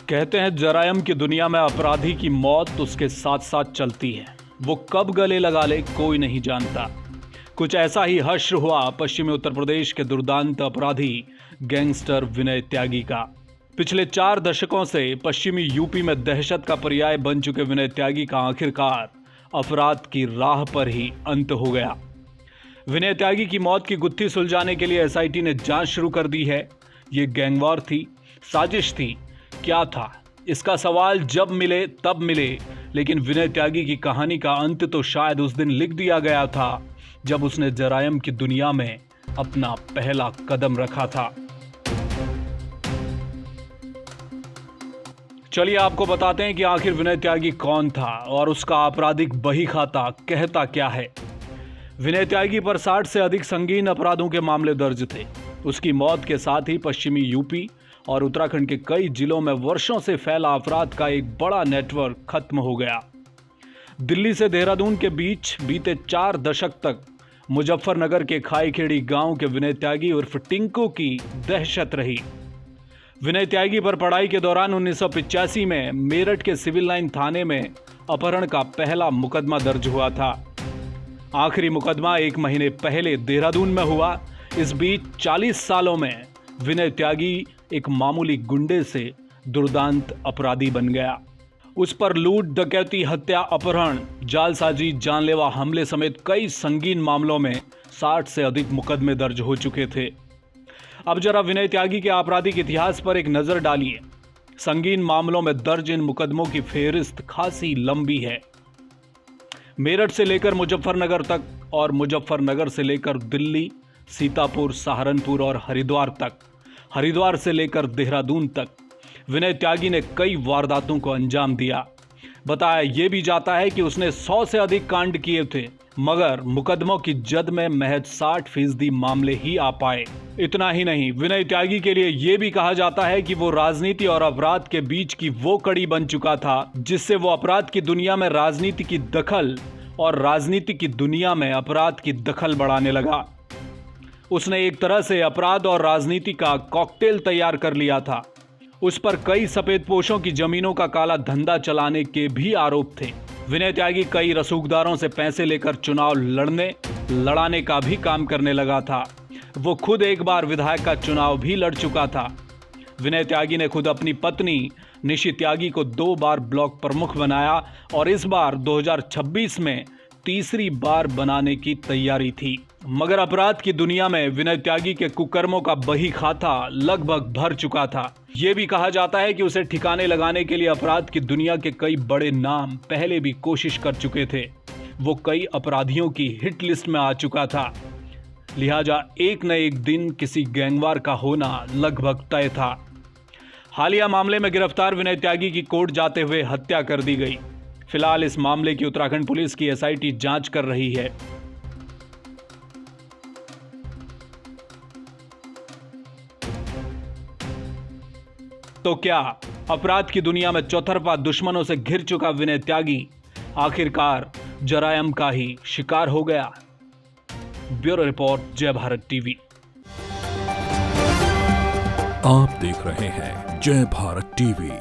कहते हैं जरायम की दुनिया में अपराधी की मौत उसके साथ साथ चलती है। वो कब गले लगा ले कोई नहीं जानता। कुछ ऐसा ही हश्र हुआ पश्चिमी उत्तर प्रदेश के दुर्दांत अपराधी गैंगस्टर विनय त्यागी का। पिछले 4 दशकों से पश्चिमी यूपी में दहशत का पर्याय बन चुके विनय त्यागी का आखिरकार अपराध की राह पर ही अंत हो गया। विनय त्यागी की मौत की गुत्थी सुलझाने के लिए एसआईटी ने जांच शुरू कर दी है। ये गैंगवॉर थी, साजिश थी, क्या था? इसका सवाल जब मिले तब मिले, लेकिन विनय त्यागी की कहानी का अंत तो शायद उस दिन लिख दिया गया था जब उसने जरायम की दुनिया में अपना पहला कदम रखा था। चलिए आपको बताते हैं कि आखिर विनय त्यागी कौन था और उसका आपराधिक बही खाता कहता क्या है। विनय त्यागी पर 60 से अधिक संगीन अपराधों के मामले दर्ज थे। उसकी मौत के साथ ही पश्चिमी यूपी और उत्तराखंड के कई जिलों में वर्षों से फैला अपराध का एक बड़ा नेटवर्क खत्म हो गया। दिल्ली से देहरादून के बीच बीते 4 दशक तक मुजफ्फरनगर के खाईखेड़ी गांव के विनय त्यागी उर्फ टिंकू की दहशत रही। विनय त्यागी पर पढ़ाई के दौरान 1985 में मेरठ के सिविल लाइन थाने में अपहरण का पहला मुकदमा दर्ज हुआ था। आखिरी मुकदमा 1 महीने पहले देहरादून में हुआ। इस बीच 40 सालों में विनय त्यागी एक मामूली गुंडे से दुर्दांत अपराधी बन गया। उस पर लूट, डकैती, हत्या, अपहरण, जालसाजी, जानलेवा हमले समेत कई संगीन मामलों में 60 से अधिक मुकदमे दर्ज हो चुके थे। अब जरा विनय त्यागी के आपराधिक इतिहास पर एक नजर डालिए। संगीन मामलों में दर्ज इन मुकदमों की फेहरिस्त खासी लंबी है। मेरठ से लेकर मुजफ्फरनगर तक और मुजफ्फरनगर से लेकर दिल्ली, सीतापुर, सहारनपुर और हरिद्वार तक, हरिद्वार से लेकर देहरादून तक विनय त्यागी ने कई वारदातों को अंजाम दिया। बताया यह भी जाता है कि उसने 100 से अधिक कांड किए थे, मगर मुकदमों की जद में महज 60% मामले ही आ पाए। इतना ही नहीं, विनय त्यागी के लिए यह भी कहा जाता है कि वो राजनीति और अपराध के बीच की वो कड़ी बन चुका था जिससे वो अपराध की दुनिया में राजनीति की दखल और राजनीति की दुनिया में अपराध की दखल बढ़ाने लगा। उसने एक तरह से अपराध और राजनीति का कॉकटेल तैयार कर लिया था। उस पर कई सफेदपोशों की जमीनों का काला धंधा चलाने के भी आरोप थे। विनय त्यागी कई रसूखदारों से पैसे लेकर चुनाव लड़ाने का भी काम करने लगा था। वो खुद एक बार विधायक का चुनाव भी लड़ चुका था। विनय त्यागी ने खुद अपनी पत्नी निशी त्यागी को 2 बार ब्लॉक प्रमुख बनाया और इस बार 2026 में तीसरी बार बनाने की तैयारी थी। मगर अपराध की दुनिया में विनय त्यागी के कुकर्मों का बही खाता लगभग भर चुका था। यह भी कहा जाता है कि उसे ठिकाने लगाने के लिए अपराध की दुनिया के कई बड़े नाम पहले भी कोशिश कर चुके थे। वो कई अपराधियों की हिट लिस्ट में आ चुका था। लिहाजा एक न एक दिन किसी गैंगवार का होना लगभग तय था। हालिया मामले में गिरफ्तार विनय त्यागी की कोर्ट जाते हुए हत्या कर दी गई। फिलहाल इस मामले की उत्तराखंड पुलिस की एसआईटी जांच कर रही है। तो क्या अपराध की दुनिया में चौतरफा दुश्मनों से घिर चुका विनय त्यागी आखिरकार जरायम का ही शिकार हो गया? ब्यूरो रिपोर्ट, जय भारत टीवी। आप देख रहे हैं जय भारत टीवी।